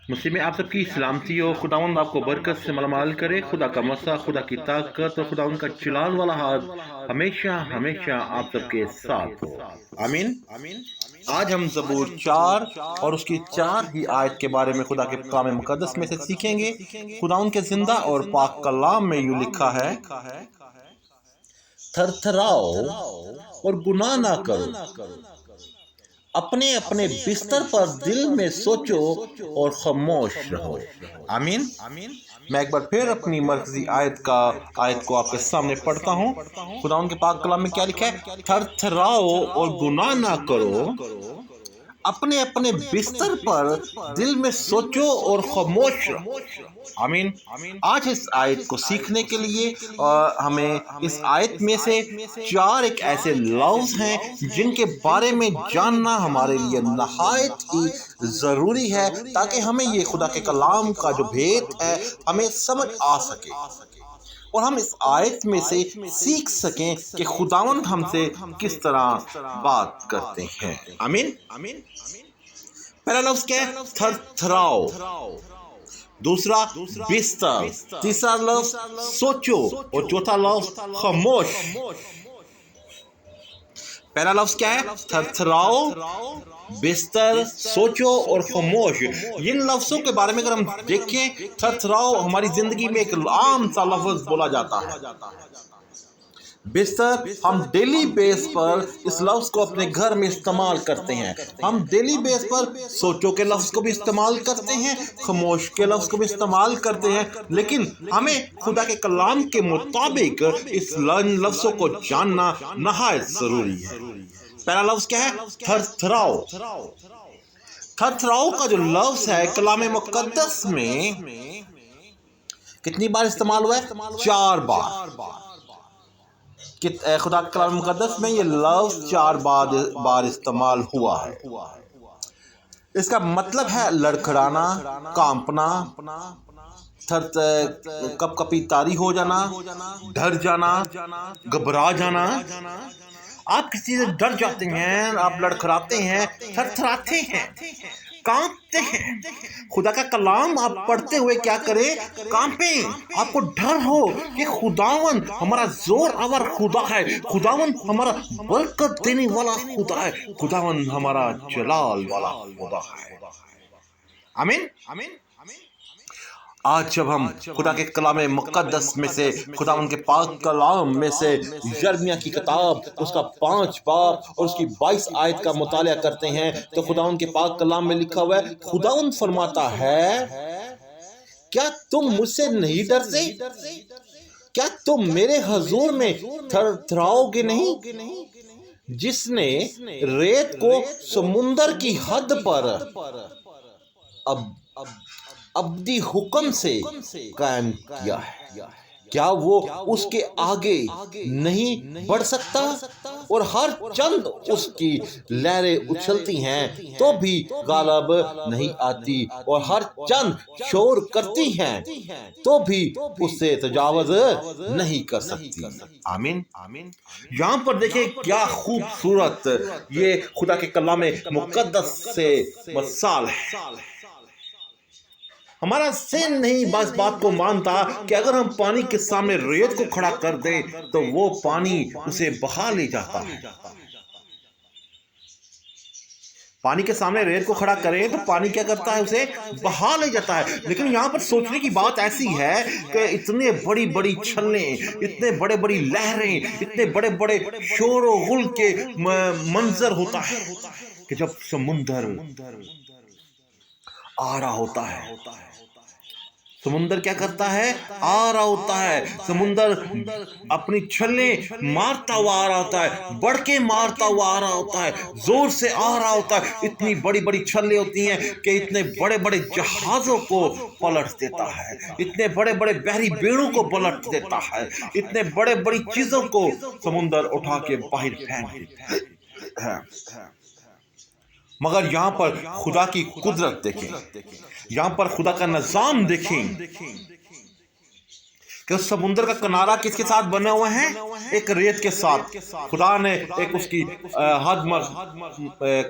مسلم آپ سب کی سلامتی ہو، خداوند آپ کو برکت سے مالامال کرے۔ خدا کا مسا، خدا کی طاقت اور خدا ان کا چلال والا ہاتھ ہمیشہ ہمیشہ آپ سب کے ساتھ ہو، آمین۔ آج ہم زبور 4 اور اس کی 4 ہی آیت کے بارے میں خدا کے کلام مقدس میں سے سیکھیں گے۔ خدا ان کے زندہ اور پاک کلام میں یوں لکھا ہے، تھر تھراؤ اور گناہ نہ کرو، اپنے اپنے بستر پر دل میں سوچو اور خاموش رہو، آمین۔ میں ایک بار پھر اپنی مرکزی آیت کو آپ کے سامنے پڑھتا ہوں۔ خدا ان کے پاک کلام میں کیا لکھا ہے؟ تھر تھراؤ اور گناہ نہ کرو، اپنے اپنے بستر پر دل میں سوچو اور خاموش رہو، آمین۔ آج اس آیت کو سیکھنے کے لیے ہمیں اس آیت میں سے 4 ایک ایسے لفظ ہیں جن کے بارے میں جاننا ہمارے لیے نہایت ہی ضروری ہے، تاکہ ہمیں یہ خدا کے کلام کا جو بھید ہے ہمیں سمجھ آ سکے اور ہم اس آیت میں سے سیکھ سکیں کہ خداوند ہم سے کس طرح بات کرتے ہیں، آمین۔ پہلا لفظ کیا ہے؟ تھر تھراؤ، دوسرا بستر، تیسرا لفظ سوچو اور چوتھا لفظ خاموش۔ پہلا لفظ کیا ہے؟ تھر تھراؤ، بستر، سوچو اور خاموش۔ ان لفظوں کے بارے میں اگر ہم دیکھیں، تھر تھراؤ ہماری زندگی میں ایک عام سا لفظ بولا جاتا ہے۔ بستر، ہم ڈیلی بیس پر اس لفظ کو اپنے گھر میں استعمال کرتے ہیں۔ ہم ڈیلی بیس پر سوچو کے لفظ کو بھی استعمال کرتے ہیں، خاموش کے لفظ کو بھی استعمال کرتے ہیں، لیکن ہمیں خدا کے کلام کے مطابق اس لفظوں کو جاننا نہایت ضروری ہے۔ پہلا لفظ کیا ہے؟ تھر تھراؤ۔ تھر تھراؤ کا جو لفظ ہے کلام مقدس میں کتنی بار استعمال ہوا ہے؟ 4 بار۔ خدا کے کلام مقدس میں یہ لفظ 4 بار استعمال ہوا ہے۔ اس کا مطلب ہے لڑکھڑانا، کانپنا، کپ کپی طاری ہو جانا، ڈر جانا، گھبرا جانا۔ آپ کسی چیز سے ڈر جاتے ہیں، آپ لڑکھڑاتے ہیں، تھر تھراتے ہیں، کانپتے ہیں۔ خدا کا کلام آپ پڑھتے ہوئے کیا کریں؟ کانپیں، آپ کو ڈر ہو کہ خداوند ہمارا زور آور خدا ہے، خداوند ہمارا برکت دینے والا خدا ہے، خداوند ہمارا جلال والا خدا ہے، آمین۔ آج جب ہم خدا کے کلام مقدس میں سے، خداوند کے پاک کلام میں سے یرمیہ کی کتاب اس کا 5 باب اور اس کی 22 آیت کا مطالعہ کرتے ہیں تو خداوند کے پاک کلام میں لکھا ہوا ہے، خداوند فرماتا ہے، کیا تم مجھ سے نہیں ڈرتے؟ کیا تم میرے حضور میں تھر تھراؤ گے نہیں؟ جس نے ریت کو سمندر کی حد پر ابدی حکم سے قائم کیا ہے، کیا وہ اس کے آگے نہیں بڑھ سکتا؟ اور ہر چند اس کی لہریں اچھلتی ہیں تو بھی غالب نہیں آتی، اور ہر چند شور کرتی ہیں تو بھی اس سے تجاوز نہیں کر سکتی، آمین۔ یہاں پر دیکھیں کیا خوبصورت یہ خدا کے کلام مقدس سے مثال ہے۔ ہمارا ذہن نہیں بس بات کو مانتا کہ اگر ہم پانی کے سامنے ریت کو کھڑا کر دیں تو وہ پانی اسے بہا لے جاتا ہے۔ پانی کے سامنے ریت کو کھڑا کریں تو پانی کیا کرتا ہے؟ اسے بہا لے جاتا ہے۔ لیکن یہاں پر سوچنے کی بات ایسی ہے کہ اتنے بڑی بڑی چھلیں، اتنے بڑے بڑی لہریں، اتنے بڑے بڑے شور و غل کے منظر ہوتا ہے کہ جب سمندر آ رہا ہوتا ہے، سمندر کیا کرتا ہے؟ آ رہا ہوتا ہے، سمندر اپنی چھلیں مارتا ہوا آ رہا ہوتا ہے، بڑھ کے مارتا ہوا آ رہا ہوتا ہے، زور سے آ رہا ہوتا ہے۔ اتنی بڑی بڑی چھلیں ہوتی ہیں کہ اتنے بڑے بڑے جہازوں کو پلٹ دیتا ہے، اتنے بڑے بڑے بحری بیڑوں کو پلٹ دیتا ہے، اتنے بڑے بڑی چیزوں کو سمندر اٹھا کے باہر پھینک دیتا ہے۔ مگر یہاں پر خدا کی قدرت دیکھیں، یہاں پر خدا کا نظام دیکھیں۔ کہ اس سمندر کا کنارہ کس کے ساتھ بنا ہوا ہے؟ ایک ریت کے ساتھ. خدا نے ایک اس کی حد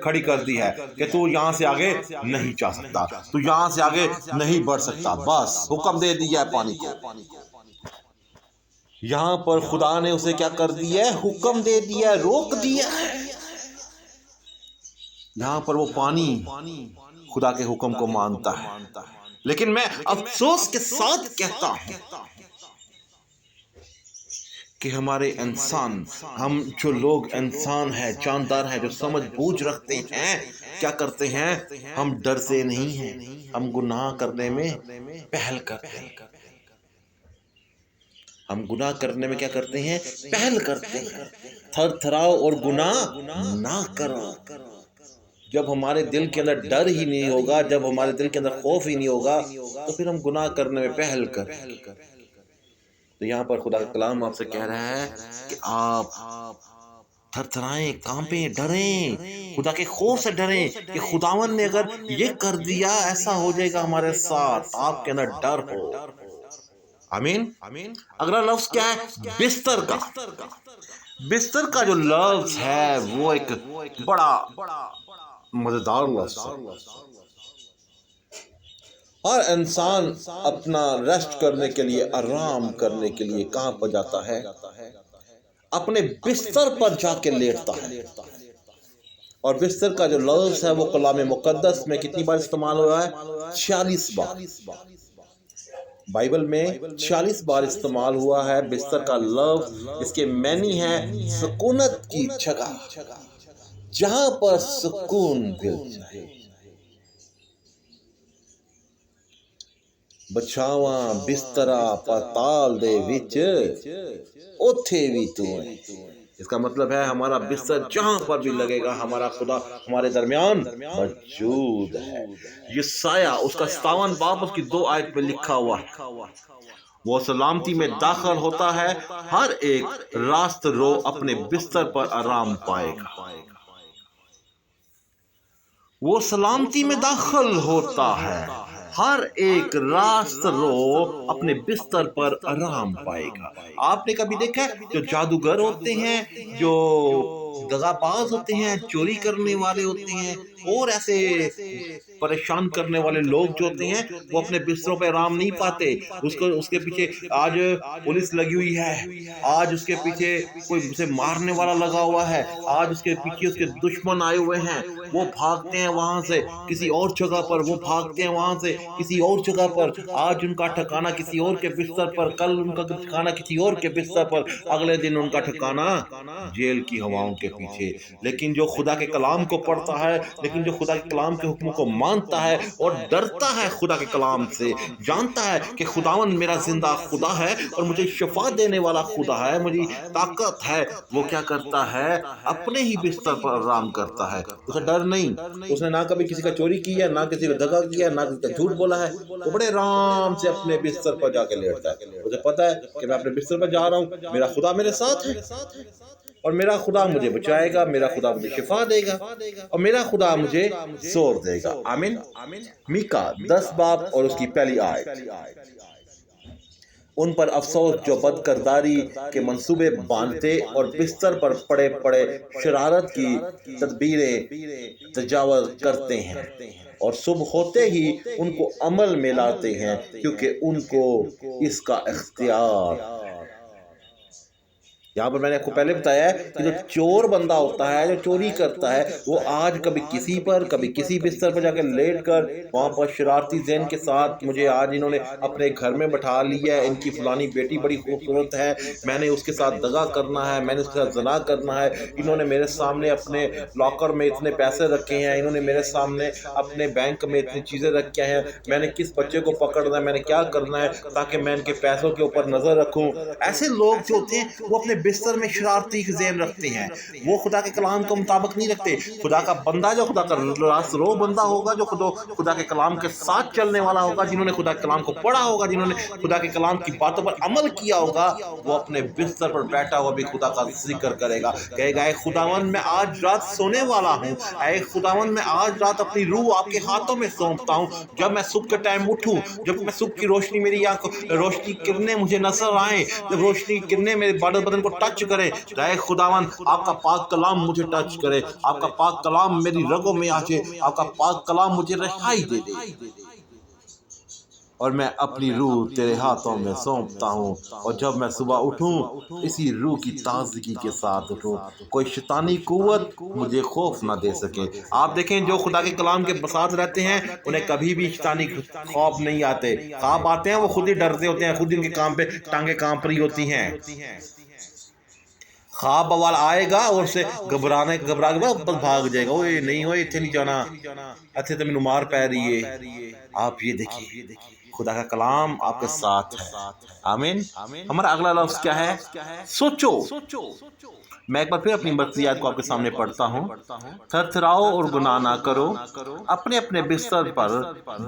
کھڑی کر دی ہے کہ تو یہاں سے آگے نہیں جا سکتا, تو یہاں سے آگے نہیں بڑھ سکتا. بس حکم دے دیا ہے پانی کو. یہاں پر خدا نے اسے کیا کر دیا ہے؟ حکم دے دیا ہے, روک دیا ہے. یہاں پر وہ پانی خدا کے حکم کو مانتا ہے. لیکن میں افسوس کے ساتھ کہتا ہوں کہ ہمارے انسان, ہم جو لوگ انسان ہیں, جاندار ہیں, جو سمجھ بوجھ رکھتے ہیں, کیا کرتے ہیں؟ ہم ڈرتے نہیں ہیں, ہم گناہ کرنے میں پہل کرتے ہیں. ہم گناہ کرنے میں کیا کرتے ہیں؟ پہل کرتے ہیں. تھر تھراؤ اور گناہ نہ کرو. جب ہمارے دل کے اندر ڈر ہی نہیں ہوگا, جب ہمارے دل کے اندر خوف ہی نہیں ہوگا, تو پھر ہم گناہ کرنے میں پہل کریں. تو یہاں پر خدا کا کلام آپ سے کہہ رہا ہے کہ آپ تھر تھرائیں, کانپیں, ڈریں, خدا کے خوف سے ڈریں کہ خداوند نے اگر یہ کر دیا, ایسا ہو جائے گا ہمارے ساتھ. آپ کے اندر ڈر ہو. آمین. اگلا لفظ کیا ہے؟ بستر کا. بستر کا جو لفظ ہے وہ ایک بڑا مزیدار لفظ ہے. ہر انسان اپنا ریسٹ کرنے کے لیے, آرام کرنے کے لیے کہاں پر جاتا ہے؟ اپنے بستر پر جا کے لیٹتا ہے. اور بستر کا جو لفظ ہے وہ کلام مقدس میں کتنی بار استعمال ہوا ہے؟ 46 بار. بائبل میں 46 بار استعمال ہوا ہے بستر کا لفظ. اس کے معنی ہے سکونت کی جگہ, جہاں پر سکون مل جائے. بچھاواں بسترا پتال دے وچ اوتھے بھی تو ہے. اس کا مطلب ہے ہمارا بستر جہاں پر بھی لگے گا, ہمارا خدا ہمارے درمیان موجود ہے. یسایہ اس کا 57 باب اس کی 2 آیت میں لکھا ہوا ہے, وہ سلامتی میں داخل ہوتا ہے, ہر ایک راست رو اپنے بستر پر آرام پائے گا. وہ سلامتی میں داخل ہوتا ہے, ہر ایک راست رو اپنے بستر پر آرام پائے گا. آپ نے کبھی دیکھا جو جادوگر ہوتے ہیں, جو دغا باز ہوتے ہیں, چوری کرنے والے ہوتے ہیں, اور ایسے پریشان کرنے والے لوگ جو ہوتے ہیں, وہ اپنے بستروں پہ آرام نہیں پاتے. اس کے پیچھے آج پولیس لگی ہوئی ہے, آج اس کے پیچھے کوئی اسے مارنے والا لگا ہوا ہے, آج اس کے پیچھے اس کے دشمن آئے ہوئے ہیں. وہ بھاگتے ہیں وہاں سے کسی اور جگہ پر, وہ بھاگتے ہیں وہاں سے کسی اور جگہ پر. آج ان کا ٹھکانہ کسی اور کے بستر پر, کل ان کا ٹھکانہ کسی اور کے بستر پر, اگلے دن ان کا ٹھکانہ جیل کی ہواؤں کے پیچھے. لیکن جو خدا کے کلام کو پڑھتا ہے, لیکن جو خدا کے کلام کے حکم کو مانتا ہے اور ڈرتا ہے خدا کے کلام سے, جانتا ہے کہ خداوند میرا زندہ خدا ہے اور مجھے شفا دینے والا خدا ہے, مجھے طاقت ہے, وہ کیا کرتا ہے؟ اپنے ہی بستر پر آرام کرتا ہے. اسے ڈر نہیں. اس نے نہ کبھی کسی کا چوری کیا, نہ کسی کا دغا کیا, نہ کسی کا جھوٹ بولا ہے. وہ بڑے آرام سے اپنے بستر پر جا کے لیٹتا ہے. اسے پتا ہے کہ میں اپنے بستر پر جا رہا ہوں, میرا خدا میرے ساتھ ہے, اور میرا خدا مجھے بچائے گا, میرا خدا مجھے شفا دے گا, اور میرا خدا مجھے زور دے گا. آمین. میکا 10 باب اور اس کی پہلی آیت. ان پر افسوس جو بد کرداری کے منصوبے باندھتے اور بستر پر پڑے پڑے شرارت کی تدبیریں تجاوز کرتے ہیں, اور صبح ہوتے ہی ان کو عمل میں لاتے ہیں, کیونکہ ان کو اس کا اختیار. یہاں پر میں نے آپ کو پہلے بتایا ہے کہ جو چور بندہ ہوتا ہے, جو چوری کرتا ہے, وہ آج کبھی کسی پر, کبھی کسی بستر پر جا کے لیٹ کر وہاں پر شرارتی ذہن کے ساتھ, مجھے آج انہوں نے اپنے گھر میں بٹھا لیا ہے, ان کی فلانی بیٹی بڑی خوبصورت ہے, میں نے اس کے ساتھ دغا کرنا ہے, میں نے اس کے ساتھ زنا کرنا ہے, انہوں نے میرے سامنے اپنے لاکر میں اتنے پیسے رکھے ہیں, انہوں نے میرے سامنے اپنے بینک میں اتنی چیزیں رکھی ہیں, میں نے کس بچے کو پکڑنا ہے, میں نے کیا کرنا ہے تاکہ میں ان کے پیسوں کے اوپر نظر رکھوں. ایسے لوگ جو ہوتے ہیں وہ اپنے بستر میں شرارتی ذہن رکھتے ہیں، وہ خدا کے کلام کے مطابق نہیں رکھتے۔ خدا کا بندہ جو خدا کا راست رو بندہ ہوگا، جو خدا کے کلام کے ساتھ چلنے والا ہوگا، جنہوں نے خدا کے کلام کو پڑھا ہوگا، جنہوں نے خدا کے کلام کی باتوں پر عمل کیا ہوگا، وہ اپنے بستر پر بیٹھا ہوا بھی خدا کا ذکر کرے گا، کہے گا اے خداوند میں آج رات سونے والا ہوں، اے خداوند میں آج رات اپنی روح آپ کے ہاتھوں میں سونپتا ہوں۔ جب میں صبح کے ٹائم اٹھوں، جب میں صبح کی روشنی میری روشنی کرنیں مجھے نظر آئیں، جب روشنی کرنیں میرے بدن کو ٹچ کرے، اے خداوند آپ کا پاک کلام مجھے ٹچ کرے، آپ کا پاک کلام میری رگوں میں آ جائے، آپ کا پاک کلام مجھے رہائی دے دے، اور میں اپنی روح تیرے ہاتھوں میں سونپتا ہوں۔ اور جب میں صبح اٹھوں اسی روح کی تازگی کے ساتھ اٹھوں، کوئی شیطانی قوت مجھے خوف نہ دے سکے۔ آپ دیکھیں جو خدا کے کلام کے ساتھ رہتے ہیں انہیں کبھی بھی شیطانی خوف نہیں آتے، خواب آتے ہیں وہ خود ہی ڈرتے ہوتے ہیں، خود ہی ان کے کام پہ ٹانگیں کانپ رہی ہوتی ہیں۔ خواب بوال آئے گا اور اسے گھبرا کے بس بھاگ جائے گا، اوے نہیں ہوئے اتنے نہیں جانا، اتنے تو مینوں مار پی رہی ہے۔ آپ یہ دیکھیے خدا کا کلام آپ کے ساتھ ہے۔ آمین۔ ہمارا اگلا لفظ کیا ہے؟ سوچو۔ میں ایک بار پھر اپنی مرضیات کو آپ کے سامنے پڑھتا ہوں۔ تھر تھراؤ اور گناہ نہ کرو، اپنے اپنے بستر پر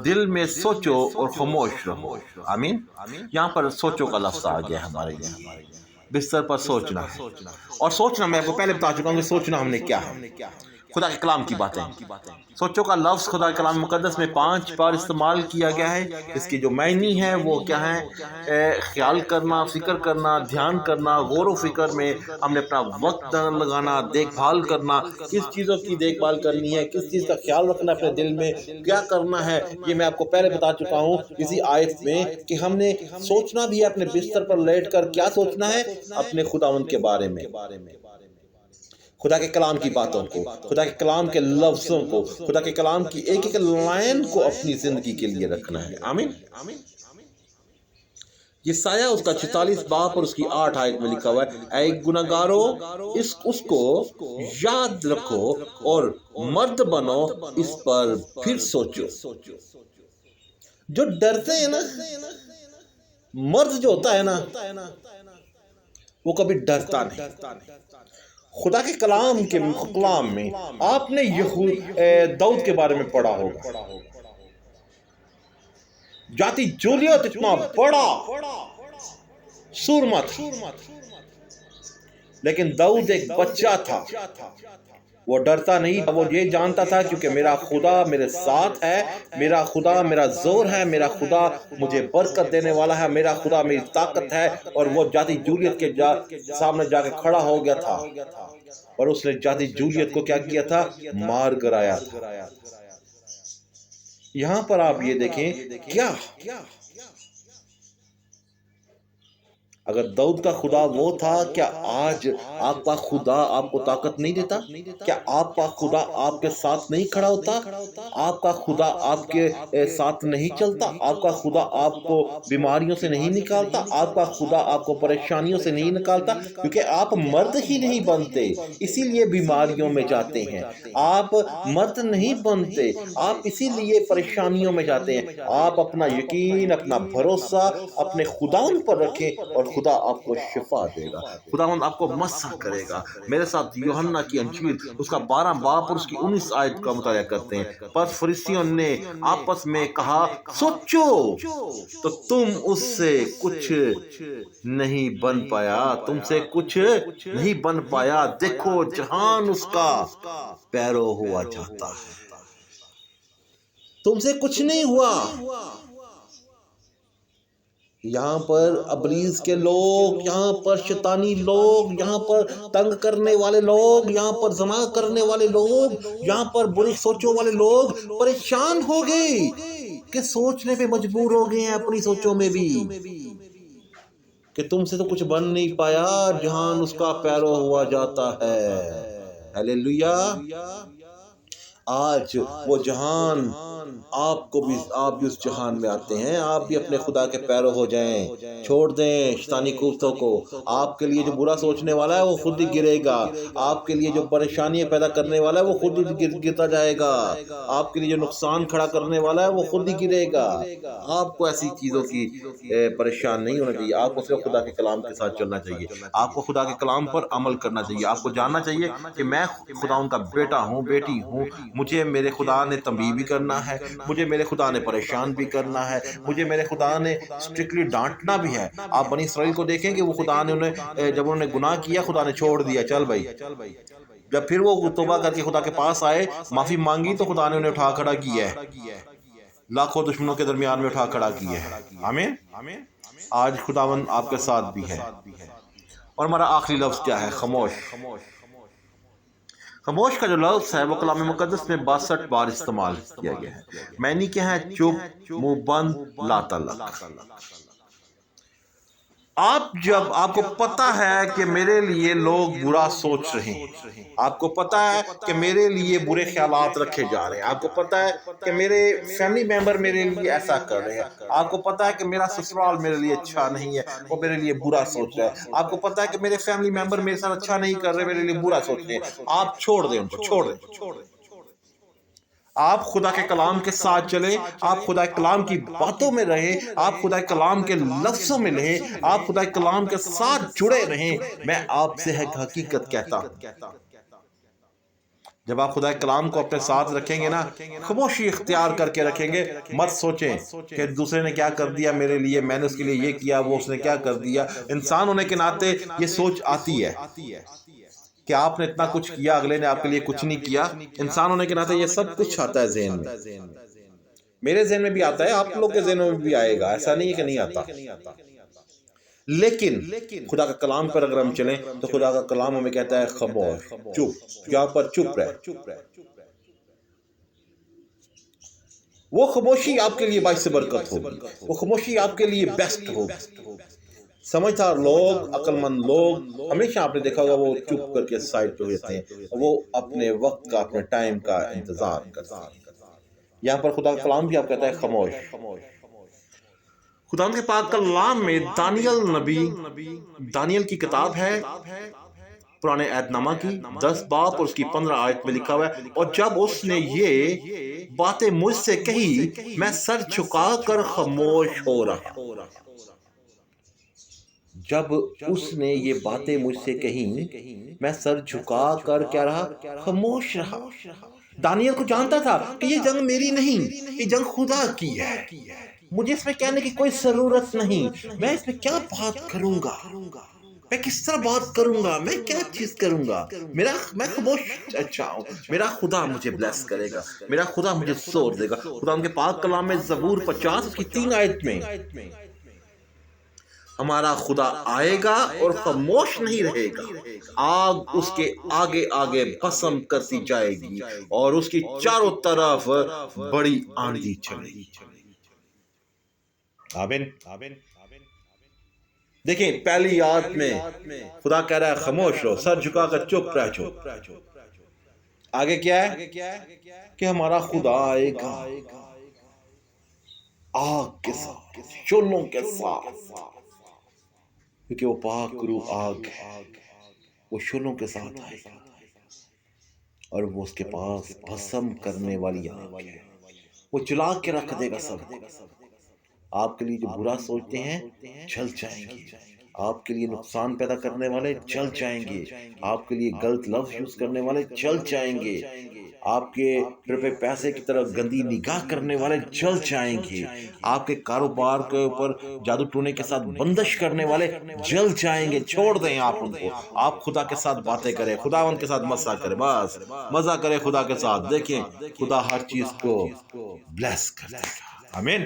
دل میں سوچو اور خاموش رہو۔ آمین۔ یہاں پر سوچو کا لفظ آ گیا ہمارے لیے، بستر پر سوچنا ہے۔ اور سوچنا میں آپ کو پہلے بتا چکا ہوں کہ سوچنا ہم نے کیا ہے، خدا کے کلام کی باتیں۔ سوچو کا لفظ خدا کے کلام مقدس میں 5 بار استعمال کیا گیا ہے۔ اس کی جو معنی ہے وہ کیا ہے؟ خیال کرنا، فکر کرنا، دھیان کرنا، غور و فکر میں ہم نے اپنا وقت لگانا، دیکھ بھال کرنا، کس چیزوں کی دیکھ بھال کرنی ہے، کس چیز کا خیال رکھنا اپنے دل میں، کیا کرنا ہے، یہ میں آپ کو پہلے بتا چکا ہوں اسی آیت میں کہ ہم نے سوچنا بھی ہے اپنے بستر پر لیٹ کر۔ کیا سوچنا ہے؟ اپنے خداوند کے بارے میں، خدا کے کلام کی باتوں کو، خدا کے کلام کے لفظوں کو، خدا کے کلام کی ایک ایک لائن کو اپنی زندگی کے لیے رکھنا ہے۔ آمین۔ یہ سایہ اس کا 46 باب اور اس کی 8 آیت میں لکھا ہوا ہے، اے گناہگارو اس کو یاد رکھو اور مرد بنو، اس پر پھر سوچو۔ جو ڈرتے ہیں نا، مرد جو ہوتا ہے نا وہ کبھی ڈرتا نہیں۔ خدا کے کلام کے کلام میں آپ نے داؤد کے بارے میں پڑھا ہوگا، جاتی جولیت اتنا بڑا سورما تھا، لیکن داؤد ایک بچہ تھا، وہ ڈرتا نہیں تھا، وہ یہ جانتا تھا کیونکہ میرا خدا میرے ساتھ ہے، میرا خدا میرا زور ہے، میرا خدا مجھے برکت دینے والا ہے، میرا خدا میری طاقت ہے۔ اور وہ جاتی جولیت کے سامنے جا کے کھڑا ہو گیا تھا، اور اس نے جاتی جولیت کو کیا کیا تھا؟ مار گرایا تھا۔ یہاں پر آپ یہ دیکھیں کیا اگر داؤد کا خدا وہ تھا، کیا آج آپ کا خدا آپ کو طاقت نہیں دیتا؟ کیا آپ کا خدا آپ کے ساتھ نہیں کھڑا ہوتا؟ آپ کا خدا آپ کے ساتھ نہیں چلتا؟ آپ کا خدا آپ کو بیماریوں سے نہیں نکالتا؟ آپ کا خدا آپ کو پریشانیوں سے نہیں نکالتا؟ کیونکہ آپ مرد ہی نہیں بنتے، اسی لیے بیماریوں میں جاتے ہیں۔ آپ مرد نہیں بنتے، آپ اسی لیے پریشانیوں میں جاتے ہیں۔ آپ اپنا یقین، اپنا بھروسہ اپنے خداوند پر رکھیں اور خدا آپ کو شفا دے گا، خداوند آپ کو مسح کرے گا۔ میرے ساتھ یوحنا کی انجیل اس کا 12 باب اور اس کی 19 آیت کا مطالعہ کرتے ہیں۔ پس فریسیوں نے آپس میں کہا، سوچو تو تم اس سے کچھ نہیں بن پایا، تم سے کچھ نہیں بن پایا، دیکھو جہان اس کا پیرو ہوا جاتا ہے۔ تم سے کچھ نہیں ہوا۔ یہاں پر ابلیس کے لوگ، یہاں پر شیطانی لوگ، یہاں پر تنگ کرنے والے لوگ، یہاں پر زنا کرنے والے لوگ، یہاں پر بری سوچوں والے لوگ پریشان ہو گئے کہ سوچنے پہ مجبور ہو گئے ہیں اپنی سوچوں میں بھی کہ تم سے تو کچھ بن نہیں پایا، جہان اس کا پیرو ہوا جاتا ہے۔ ہیلیلویا۔ آج وہ جہان آپ بھی اس جہان میں آتے ہیں، آپ بھی اپنے خدا کے پیرو ہو جائیں، چھوڑ دیں شیطانی کوفتوں کو۔ آپ کے لیے جو برا سوچنے والا ہے وہ خود ہی گرے گا، آپ کے لیے جو پریشانیاں پیدا کرنے والا ہے وہ خود ہی گرتا جائے گا، آپ کے لیے جو نقصان کھڑا کرنے والا ہے وہ خود ہی گرے گا۔ آپ کو ایسی چیزوں کی پریشان نہیں ہونا چاہیے، آپ کو صرف خدا کے کلام کے ساتھ چلنا چاہیے، آپ کو خدا کے کلام پر عمل کرنا چاہیے، آپ کو جاننا چاہیے کہ میں خدا ان کا بیٹا ہوں، بیٹی ہوں، مجھے میرے خدا نے تنبیہ بھی کرنا ہے، مجھے میرے خدا نے پریشان بھی کرنا ہے، مجھے میرے خدا نے اسٹرکٹلی ڈانٹنا بھی ہے۔ آپ بنی اسرائیل کو دیکھیں کہ وہ خدا نے جب انہوں نے گناہ کیا خدا نے چھوڑ دیا، چل بھائی۔ جب پھر وہ توبہ کر کے خدا کے پاس آئے، معافی مانگی، تو خدا نے انہیں اٹھا کھڑا کیا ہے، لاکھوں دشمنوں کے درمیان میں اٹھا کھڑا کیا ہے۔ آمین۔ آج خداوند آپ کے ساتھ بھی ہے۔ اور ہمارا آخری لفظ کیا ہے؟ خاموش۔ خاموش کا جو لفظ ہے وہ کلام مقدس میں 62 بار استعمال کیا گیا ہے۔ معنی کیا ہے؟ چپ، منہ بند، لا تعلق۔ آپ کو پتا ہے کہ میرے لیے لوگ برا سوچ رہے ہیں، آپ کو پتا ہے کہ میرے لیے برے خیالات رکھے جا رہے ہیں، آپ کو پتا ہے کہ میرے فیملی ممبر میرے لیے ایسا کر رہے ہیں، آپ کو پتا ہے کہ میرا سسرال میرے لیے اچھا نہیں ہے، وہ میرے لیے برا سوچ رہا ہے، آپ کو پتا ہے کہ میرے فیملی ممبر میرے ساتھ اچھا نہیں کر رہے، میرے لیے برا سوچ رہے ہیں۔ آپ چھوڑ دیں ان کو، چھوڑ دیں۔ آپ خدا کے کلام کے ساتھ چلیں، آپ خدا کے کلام کی باتوں میں رہیں، آپ خدا کے کلام کے لفظوں میں رہیں، آپ خدا کے کلام کے ساتھ جڑے رہیں۔ میں آپ سے ایک حقیقت کہتا ہوں، جب آپ خدا کے کلام کو اپنے ساتھ رکھیں گے نا، خاموشی اختیار کر کے رکھیں گے، مت سوچیں کہ دوسرے نے کیا کر دیا میرے لیے، میں نے اس کے لیے یہ کیا، وہ اس نے کیا کر دیا۔ انسان ہونے کے ناطے یہ سوچ آتی ہے کہ آپ نے اتنا کچھ کیا، اگلے نے آپ کے لیے کچھ نہیں کیا۔ انسان ہونے کے ناطے یہ سب کچھ آتا ہے ذہن میں، میرے ذہن میں بھی آتا ہے، آپ لوگ کے ذہنوں میں بھی آئے گا، ایسا نہیں ہے کہ نہیں آتا۔ لیکن خدا کا کلام پر اگر ہم چلیں تو خدا کا کلام ہمیں کہتا ہے خاموش، چپ، یہاں پر چپ رہ۔ وہ خاموشی آپ کے لیے باعث برکت ہوگی، وہ خاموشی آپ کے لیے بیسٹ ہوگی۔ سمجھدار لوگ، عقل مند لوگ ہمیشہ آپ نے دیکھا ہوگا وہ چپ کر کے سائڈ پہ ہوتے ہیں، وہ اپنے وقت کا، اپنے ٹائم کا انتظار کرتے ہیں۔ یہاں پر خدا کا کلام بھی آپ کہتا ہے خاموش۔ خدا کے پاک کلام میں دانیل نبی، دانیل کی کتاب ہے، پرانے عہد نامہ کی 10 باب اور اس کی 15 آیت میں لکھا ہوا ہے، اور جب اس نے یہ باتیں مجھ سے کہی میں سر جھکا کر خاموش ہو رہا۔ جب اس نے یہ باتیں مجھ سے کہیں میں سر جھکا کر کیا رہا؟ خاموش رہا۔ دانیل کو جانتا تھا کہ یہ جنگ میری نہیں، یہ جنگ خدا کی ہے، مجھے اس میں کہنے کی کوئی ضرورت نہیں، میں اس میں کیا بات کروں گا، میں کس طرح بات کروں گا، میں کیا چیز کروں گا، میں خاموش اچھا ہوں، میرا خدا مجھے بلیس کرے گا، میرا خدا مجھے زور دے گا۔ خدا ان کے پاک کلام میں زبور 50 اس کی 3 آیت میں ہمارا خدا آئے گا اور خاموش نہیں رہے گا، آگ اس کے آگے آگے بھسم کرتی جائے گی اور اس کی چاروں طرف بڑی آندھی چلے گی۔ آمین۔ دیکھیں پہلی آیت میں خدا کہہ رہا ہے خاموش رہو، سر جھکا کر چپ رہ جاؤ۔ آگے کیا ہے کہ ہمارا خدا آئے گا آگ کے ساتھ، شعلوں کے ساتھ، کیونکہ وہ پاک روح آگ ہے، وہ شعلوں کے ساتھ آئے گا اور وہ اس کے پاس بھسم کرنے والی آگ ہے، وہ جلا کے رکھ دے گا سب۔ آپ کے لیے جو برا سوچتے ہیں جل جائیں گے، آپ کے لیے نقصان پیدا کرنے والے جل جائیں گے، آپ کے لیے غلط لفظ یوز کرنے والے جل جائیں گے، آپ کے روپے پیسے کی طرف گندی نگاہ کرنے والے جل جائیں گے، آپ کے کاروبار کے اوپر جادو ٹونے کے ساتھ بندش کرنے والے جل جائیں گے۔ چھوڑ دیں آپ ان کو، آپ خدا کے ساتھ باتیں کریں، خدا ان کے ساتھ مزہ کریں، بس مزہ کریں خدا کے ساتھ۔ دیکھیں خدا ہر چیز کو بلیس کر دے گا۔ آمین۔